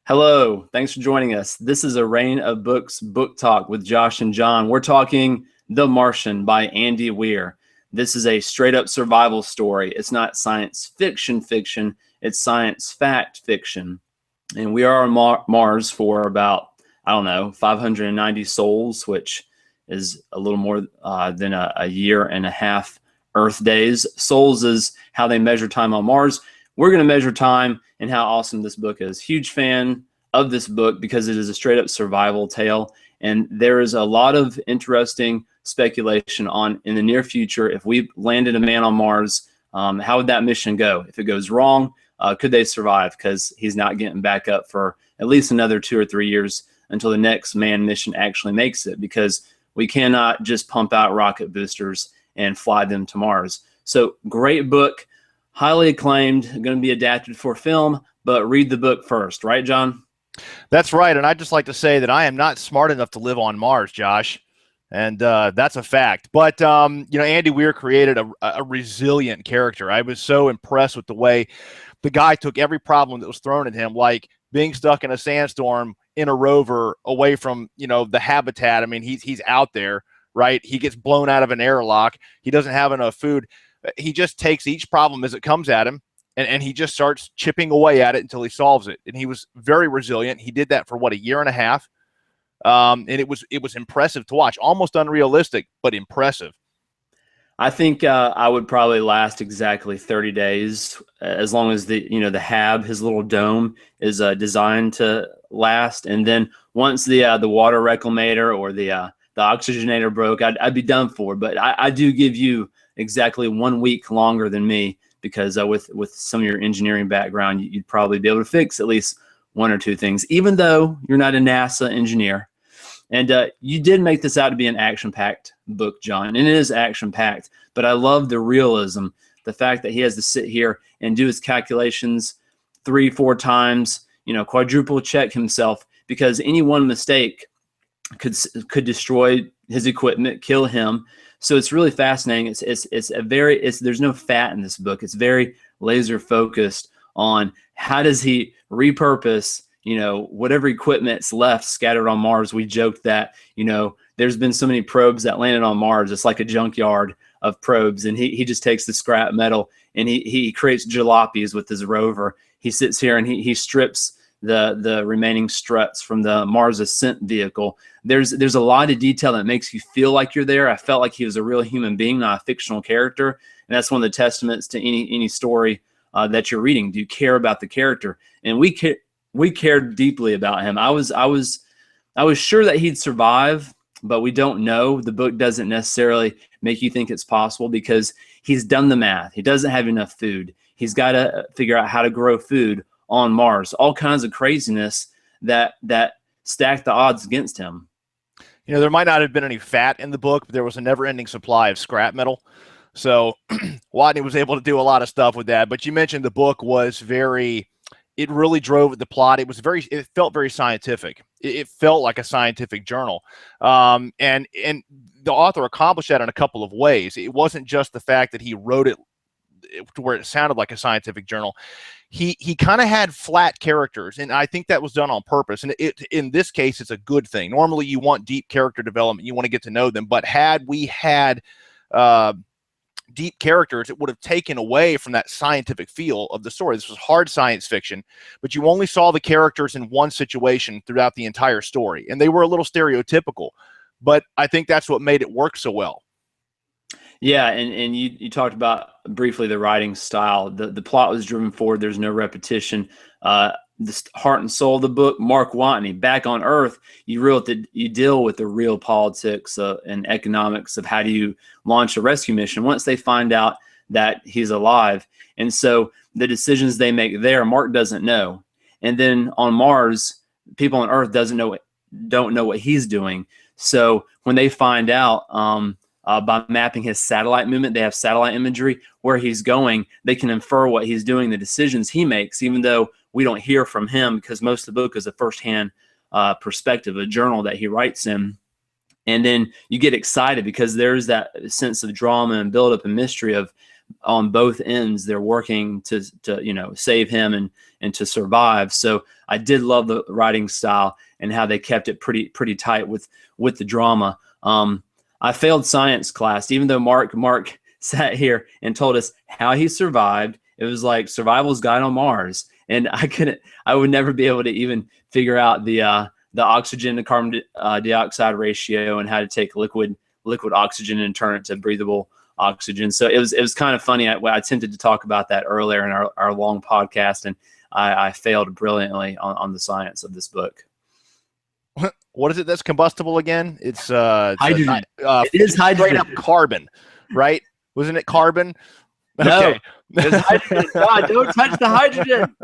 Hello, thanks for joining us. This is a Rain of Books book talk with Josh and John. We're talking The Martian by Andy Weir. This is a straight up survival story. It's not science fiction, it's science fact fiction. And we are on Mars for about, 590 sols, which is a little more than a year and a half Earth days. Sols is how they measure time on Mars. We're going to measure time and how awesome this book is. Huge fan of this book because it is a straight up survival tale. And there is a lot of interesting speculation on in the near future. If we landed a man on Mars, how would that mission go? If it goes wrong, could they survive? Because he's not getting back up for at least another 2 or 3 years until the next manned mission actually makes it, because we cannot just pump out rocket boosters and fly them to Mars. So great book, highly acclaimed, going to be adapted for film, but read the book first, right, John? That's right, and I'd just like to say that I am not smart enough to live on Mars, Josh, and that's a fact. But, Andy Weir created a resilient character. I was so impressed with the way the guy took every problem that was thrown at him, like being stuck in a sandstorm in a rover away from, the habitat. I mean, he's out there, right? He gets blown out of an airlock. He doesn't have enough food. He just takes each problem as it comes at him, and he just starts chipping away at it until he solves it. And he was very resilient. He did that for, a year and a half. And it was impressive to watch. Almost unrealistic, but impressive. I think I would probably last exactly 30 days, as long as the hab, his little dome, is designed to last. And then once the water reclamator or the oxygenator broke, I'd be done for. But I do give you exactly 1 week longer than me, because with some of your engineering background, you'd probably be able to fix at least one or two things, even though you're not a NASA engineer. And you did make this out to be an action-packed book, John, and it is action-packed, but I love the realism, the fact that he has to sit here and do his calculations 3-4 times, quadruple check himself, because any one mistake could destroy his equipment, kill him. So it's really fascinating. There's no fat in this book. It's very laser focused on how does he repurpose whatever equipment's left scattered on Mars. We joked that, there's been so many probes that landed on Mars. It's like a junkyard of probes. And he just takes the scrap metal and he creates jalopies with his rover. He sits here and he strips the remaining struts from the Mars Ascent vehicle. There's a lot of detail that makes you feel like you're there. I felt like he was a real human being, not a fictional character. And that's one of the testaments to any story that you're reading. Do you care about the character? And we cared deeply about him. I was sure that he'd survive, but we don't know. The book doesn't necessarily make you think it's possible, because he's done the math. He doesn't have enough food. He's got to figure out how to grow food on Mars. All kinds of craziness that stacked the odds against him. There might not have been any fat in the book, but there was a never-ending supply of scrap metal. So Watney was able to do a lot of stuff with that. But you mentioned the book was it really drove the plot. It felt very scientific. It felt like a scientific journal. And the author accomplished that in a couple of ways. It wasn't just the fact that he wrote it to where it sounded like a scientific journal. He kind of had flat characters, and I think that was done on purpose. And in this case, it's a good thing. Normally, you want deep character development. You want to get to know them. But had we had deep characters, it would have taken away from that scientific feel of the story. This was hard science fiction, but you only saw the characters in one situation throughout the entire story, and they were a little stereotypical, but I think that's what made it work so well. Yeah, and you talked about briefly the writing style. The plot was driven forward. There's no repetition. The heart and soul of the book, Mark Watney, back on Earth, you deal with the real politics and economics of how do you launch a rescue mission once they find out that he's alive. And so the decisions they make there, Mark doesn't know. And then on Mars, people on Earth don't know what he's doing. So when they find out, by mapping his satellite movement, they have satellite imagery where he's going. They can infer what he's doing, the decisions he makes, even though we don't hear from him, because most of the book is a firsthand perspective, a journal that he writes in. And then you get excited because there's that sense of drama and buildup and mystery of on both ends, they're working to save him and to survive. So I did love the writing style and how they kept it pretty tight with the drama. I failed science class, even though Mark sat here and told us how he survived. It was like Survival's Guide on Mars, and I would never be able to even figure out the oxygen to carbon dioxide ratio and how to take liquid oxygen and turn it to breathable oxygen. So it was kind of funny. I attempted to talk about that earlier in our long podcast, and I failed brilliantly on the science of this book. What is it that's combustible again? It's hydrogen. It is hydrogen. Straight up carbon, right? Wasn't it carbon? No, okay. It's hydrogen. God, don't touch the hydrogen.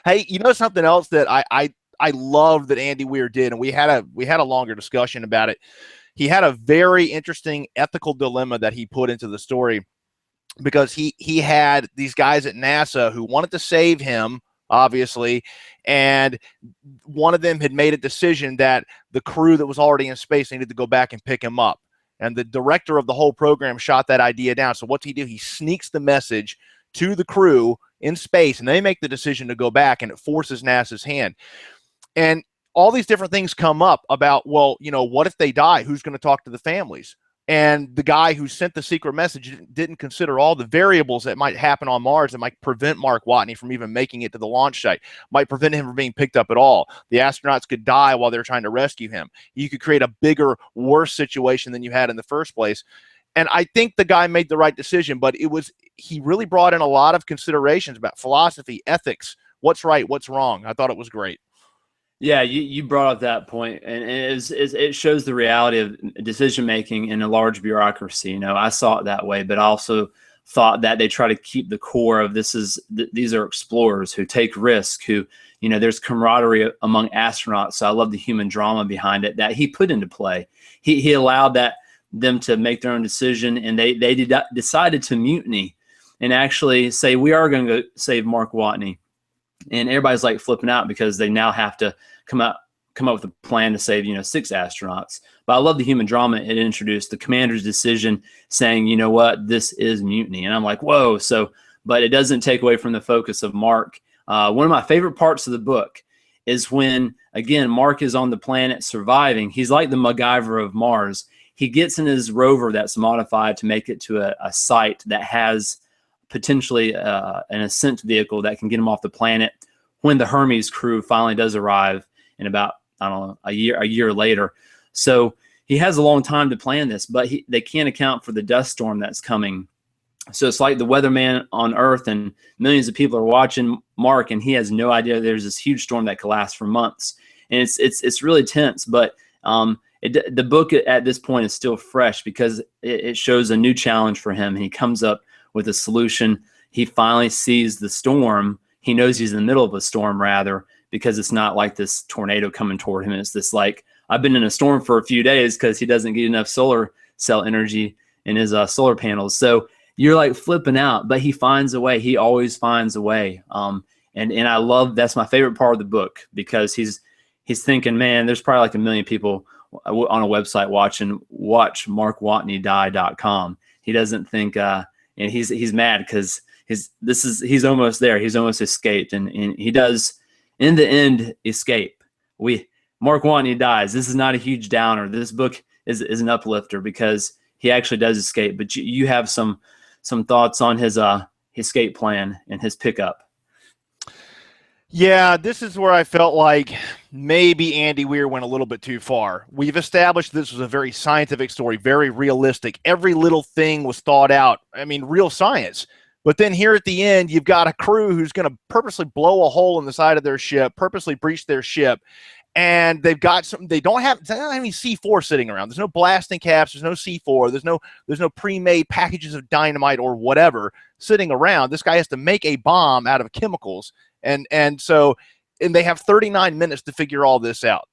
Hey, you know something else that I love that Andy Weir did, and we had a longer discussion about it. He had a very interesting ethical dilemma that he put into the story, because he had these guys at NASA who wanted to save him, obviously, and one of them had made a decision that the crew that was already in space needed to go back and pick him up. And the director of the whole program shot that idea down. So what's he do? He sneaks the message to the crew in space, and they make the decision to go back, and it forces NASA's hand. And all these different things come up about, well, what if they die? Who's going to talk to the families? And the guy who sent the secret message didn't consider all the variables that might happen on Mars that might prevent Mark Watney from even making it to the launch site, might prevent him from being picked up at all. The astronauts could die while they're trying to rescue him. You could create a bigger, worse situation than you had in the first place. And I think the guy made the right decision, but he really brought in a lot of considerations about philosophy, ethics, what's right, what's wrong. I thought it was great. Yeah, you brought up that point, and it shows the reality of decision making in a large bureaucracy. I saw it that way, but I also thought that they try to keep the core of these are explorers who take risk, who there's camaraderie among astronauts. So I love the human drama behind it that he put into play. He allowed them to make their own decision, and they decided to mutiny and actually say, we are going to go save Mark Watney. And everybody's like flipping out because they now have to come up with a plan to save 6 astronauts. But I love the human drama it introduced, the commander's decision saying, you know what, this is mutiny. And I'm like, whoa. But it doesn't take away from the focus of Mark. One of my favorite parts of the book is when, again, Mark is on the planet surviving. He's like the MacGyver of Mars. He gets in his rover that's modified to make it to a site that has potentially an ascent vehicle that can get him off the planet when the Hermes crew finally does arrive in about, I don't know, a year later. So he has a long time to plan this, but they can't account for the dust storm that's coming. So it's like the weatherman on Earth, and millions of people are watching Mark, and he has no idea there's this huge storm that could last for months. And it's really tense, but the book at this point is still fresh because it shows a new challenge for him. And he comes up with a solution. He finally sees the storm. He knows he's in the middle of a storm, rather, because it's not like this tornado coming toward him. It's this like, I've been in a storm for a few days because he doesn't get enough solar cell energy in his solar panels. So you're like flipping out, but he finds a way. He always finds a way. And I love, that's my favorite part of the book, because he's thinking, man, there's probably like 1 million people on a website watchmarkwatneydie.com. He doesn't think, and he's mad because he's almost there. He's almost escaped, and he does in the end escape. Mark Watney dies. This is not a huge downer. This book is an uplifter because he actually does escape. But you have some thoughts on his escape plan and his pickup. Yeah, this is where I felt like maybe Andy Weir went a little bit too far. We've established this was a very scientific story, very realistic. Every little thing was thought out. I mean, real science. But then here at the end, you've got a crew who's going to purposely blow a hole in the side of their ship, purposely breach their ship. And they've got something. They don't have any C4 sitting around. There's no blasting caps. There's no C4. There's no pre-made packages of dynamite or whatever sitting around. This guy has to make a bomb out of chemicals. And they have 39 minutes to figure all this out.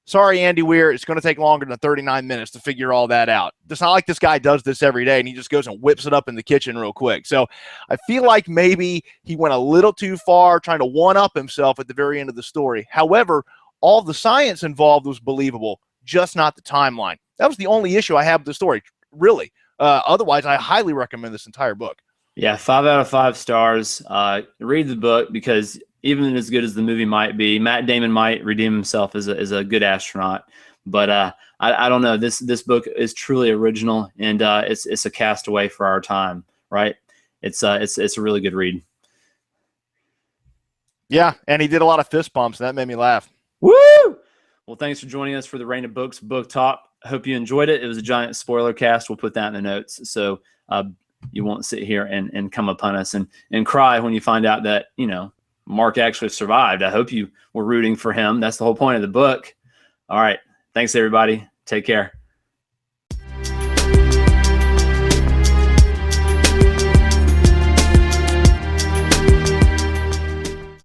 Sorry, Andy Weir, it's going to take longer than 39 minutes to figure all that out. It's not like this guy does this every day and he just goes and whips it up in the kitchen real quick. So I feel like maybe he went a little too far trying to one-up himself at the very end of the story. However, all the science involved was believable, just not the timeline. That was the only issue I have with the story, really. Otherwise, I highly recommend this entire book. Yeah, 5 out of 5 stars. Read the book, because even as good as the movie might be, Matt Damon might redeem himself as a good astronaut. But I don't know. This book is truly original, and it's a castaway for our time, right? It's a really good read. Yeah, and he did a lot of fist bumps, and that made me laugh. Woo! Well, thanks for joining us for the Rain of Books book talk. I hope you enjoyed it. It was a giant spoiler cast. We'll put that in the notes, so you won't sit here and come upon us and cry when you find out that, you know, Mark actually survived. I hope you were rooting for him. That's the whole point of the book. All right. Thanks, everybody. Take care.